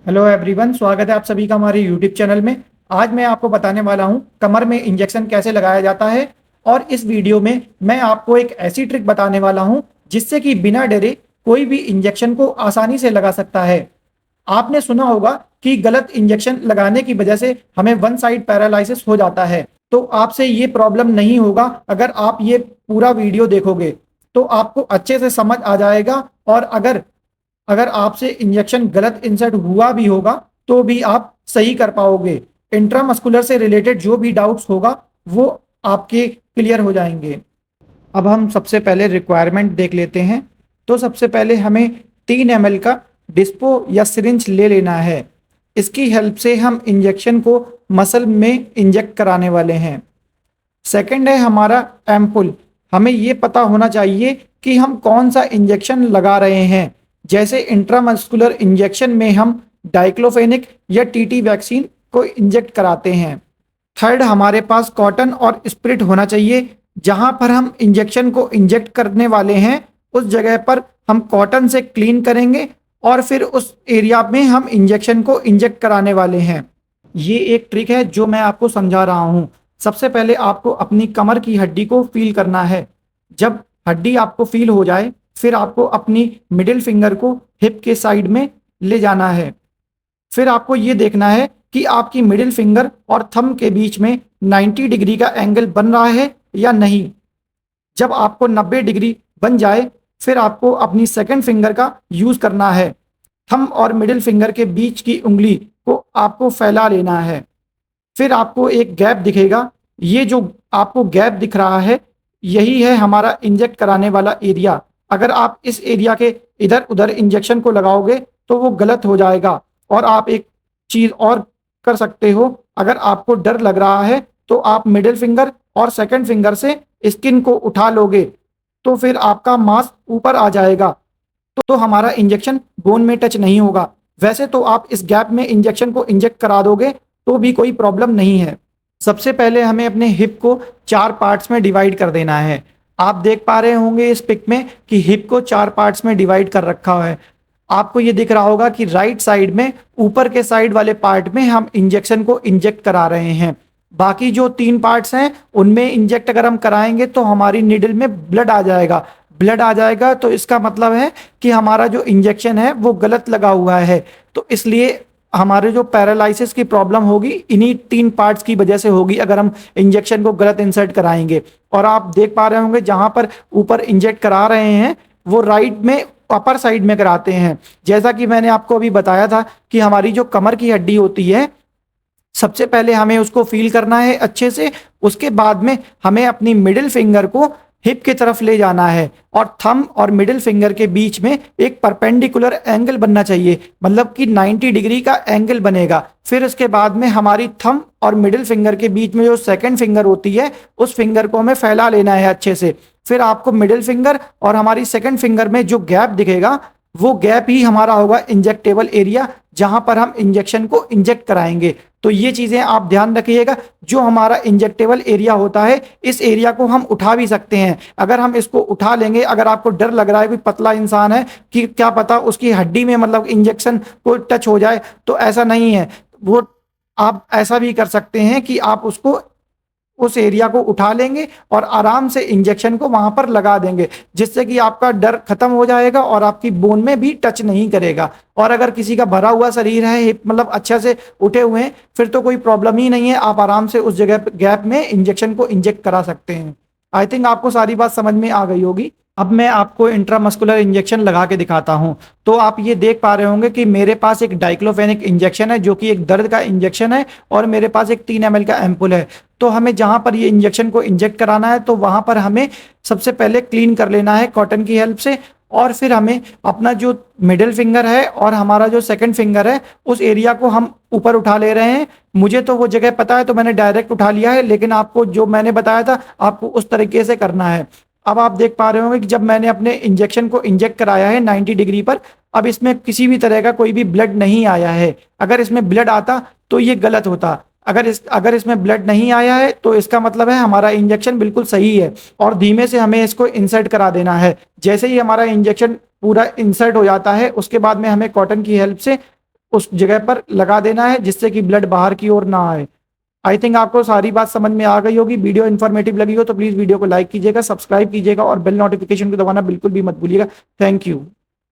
Hello everyone, स्वागत है आप सभी का हमारे यूट्यूब चैनल में। आज मैं आपको बताने वाला हूं कमर में इंजेक्शन कैसे लगाया जाता है। और इस वीडियो में मैं आपको एक ऐसी ट्रिक बताने वाला हूं जिससे कि बिना डरे कोई भी इंजेक्शन को आसानी से लगा सकता है। आपने सुना होगा कि गलत इंजेक्शन लगाने की वजह से हमें वन साइड पैरालिसिस हो जाता है। तो आपसे ये प्रॉब्लम नहीं होगा अगर आप ये पूरा वीडियो देखोगे, तो आपको अच्छे से समझ आ जाएगा। और अगर अगर आपसे इंजेक्शन गलत इंसर्ट हुआ भी होगा तो भी आप सही कर पाओगे। इंट्रामस्कुलर से रिलेटेड जो भी डाउट्स होगा वो आपके क्लियर हो जाएंगे। अब हम सबसे पहले रिक्वायरमेंट देख लेते हैं। तो सबसे पहले हमें 3 ml का डिस्पो या सिरिंज ले लेना है। इसकी हेल्प से हम इंजेक्शन को मसल में इंजेक्ट कराने वाले हैं। सेकंड है हमारा एम्पुल। हमें ये पता होना चाहिए कि हम कौन सा इंजेक्शन लगा रहे हैं। जैसे इंट्रामस्कुलर इंजेक्शन में हम डाइक्लोफेनिक या टीटी वैक्सीन को इंजेक्ट कराते हैं। थर्ड, हमारे पास कॉटन और स्प्रिट होना चाहिए। जहां पर हम इंजेक्शन को इंजेक्ट करने वाले हैं उस जगह पर हम कॉटन से क्लीन करेंगे और फिर उस एरिया में हम इंजेक्शन को इंजेक्ट कराने वाले हैं। ये एक ट्रिक है जो मैं आपको समझा रहा हूँ। सबसे पहले आपको अपनी कमर की हड्डी को फील करना है। जब हड्डी आपको फील हो जाए फिर आपको अपनी मिडिल फिंगर को हिप के साइड में ले जाना है। फिर आपको ये देखना है कि आपकी मिडिल फिंगर और थंब के बीच में 90 डिग्री का एंगल बन रहा है या नहीं। जब आपको 90 डिग्री बन जाए फिर आपको अपनी सेकंड फिंगर का यूज करना है। थंब और मिडिल फिंगर के बीच की उंगली को आपको फैला लेना है। फिर आपको एक गैप दिखेगा। ये जो आपको गैप दिख रहा है यही है हमारा इंजेक्ट कराने वाला एरिया। अगर आप इस एरिया के इधर उधर इंजेक्शन को लगाओगे तो वो गलत हो जाएगा। और आप एक चीज और कर सकते हो, अगर आपको डर लग रहा है तो आप मिडिल फिंगर और सेकंड फिंगर से स्किन को उठा लोगे तो फिर आपका मांस ऊपर आ जाएगा, तो हमारा इंजेक्शन बोन में टच नहीं होगा। वैसे तो आप इस गैप में इंजेक्शन को इंजेक्ट करा दोगे तो भी कोई प्रॉब्लम नहीं है। सबसे पहले हमें अपने हिप को 4 पार्ट्स में डिवाइड कर देना है। आप देख पा रहे होंगे इस पिक में कि हिप को 4 पार्ट्स में डिवाइड कर रखा है। आपको ये दिख रहा होगा कि राइट साइड में ऊपर के साइड वाले पार्ट में हम इंजेक्शन को इंजेक्ट करा रहे हैं। बाकी जो 3 पार्ट्स हैं उनमें इंजेक्ट अगर हम कराएंगे तो हमारी निडल में ब्लड आ जाएगा। ब्लड आ जाएगा तो इसका मतलब है कि हमारा जो इंजेक्शन है वो गलत लगा हुआ है। तो इसलिए हमारे जो पैरालिसिस की प्रॉब्लम होगी इन्हीं 3 पार्ट्स की वजह से होगी अगर हम इंजेक्शन को गलत इंसर्ट कराएंगे। और आप देख पा रहे होंगे जहां पर ऊपर इंजेक्ट करा रहे हैं वो राइट में अपर साइड में कराते हैं। जैसा कि मैंने आपको अभी बताया था कि हमारी जो कमर की हड्डी होती है सबसे पहले हमें उसको फील करना है अच्छे से। उसके बाद में हमें अपनी मिडिल फिंगर को हिप की तरफ ले जाना है और थंब और मिडिल फिंगर के बीच में एक परपेंडिकुलर एंगल बनना चाहिए, मतलब कि 90 डिग्री का एंगल बनेगा। फिर उसके बाद में हमारी थंब और मिडिल फिंगर के बीच में जो सेकंड फिंगर होती है उस फिंगर को हमें फैला लेना है अच्छे से। फिर आपको मिडिल फिंगर और हमारी सेकंड फिंगर में जो गैप दिखेगा वो गैप ही हमारा होगा इंजेक्टेबल एरिया, जहां पर हम इंजेक्शन को इंजेक्ट कराएंगे। तो ये चीजें आप ध्यान रखिएगा। जो हमारा इंजेक्टेबल एरिया होता है इस एरिया को हम उठा भी सकते हैं। अगर हम इसको उठा लेंगे, अगर आपको डर लग रहा है कोई पतला इंसान है कि क्या पता उसकी हड्डी में मतलब इंजेक्शन को टच हो जाए, तो ऐसा नहीं है। वो आप ऐसा भी कर सकते हैं कि आप उसको उस एरिया को उठा लेंगे और आराम से इंजेक्शन को वहां पर लगा देंगे, जिससे कि आपका डर खत्म हो जाएगा और आपकी बोन में भी टच नहीं करेगा। और अगर किसी का भरा हुआ शरीर है, हिप मतलब अच्छे से उठे हुए हैं, फिर तो कोई प्रॉब्लम ही नहीं है। आप आराम से उस जगह गैप में इंजेक्शन को इंजेक्ट करा सकते हैं। आई थिंक आपको सारी बात समझ में आ गई होगी। अब मैं आपको इंट्रामस्कुलर इंजेक्शन लगा के दिखाता हूं। तो आप ये देख पा रहे होंगे कि मेरे पास एक डाइक्लोफेनिक इंजेक्शन है जो कि एक दर्द का इंजेक्शन है, और मेरे पास एक 3 ml का एम्पुल है। तो हमें जहां पर ये इंजेक्शन को इंजेक्ट कराना है तो वहां पर हमें सबसे पहले क्लीन कर लेना है कॉटन की हेल्प से। और फिर हमें अपना जो मिडिल फिंगर है और हमारा जो सेकंड फिंगर है उस एरिया को हम ऊपर उठा ले रहे हैं। मुझे तो वो जगह पता है तो मैंने डायरेक्ट उठा लिया है, लेकिन आपको जो मैंने बताया था आपको उस तरीके से करना है। अब आप देख पा रहे होंगे कि जब मैंने अपने इंजेक्शन को इंजेक्ट कराया है 90 डिग्री पर, अब इसमें किसी भी तरह का कोई भी ब्लड नहीं आया है। अगर इसमें ब्लड आता तो ये गलत होता। अगर इसमें ब्लड नहीं आया है तो इसका मतलब है हमारा इंजेक्शन बिल्कुल सही है। और धीमे से हमें इसको इंसर्ट करा देना है। जैसे ही हमारा इंजेक्शन पूरा इंसर्ट हो जाता है उसके बाद में हमें कॉटन की हेल्प से उस जगह पर लगा देना है जिससे कि ब्लड बाहर की ओर ना आए। आई थिंक आपको सारी बात समझ में आ गई होगी। वीडियो इन्फॉर्मेटिव लगी हो तो प्लीज वीडियो को लाइक कीजिएगा, सब्सक्राइब कीजिएगा और बेल नोटिफिकेशन को दबाना बिल्कुल भी मत भूलिएगा। Thank you.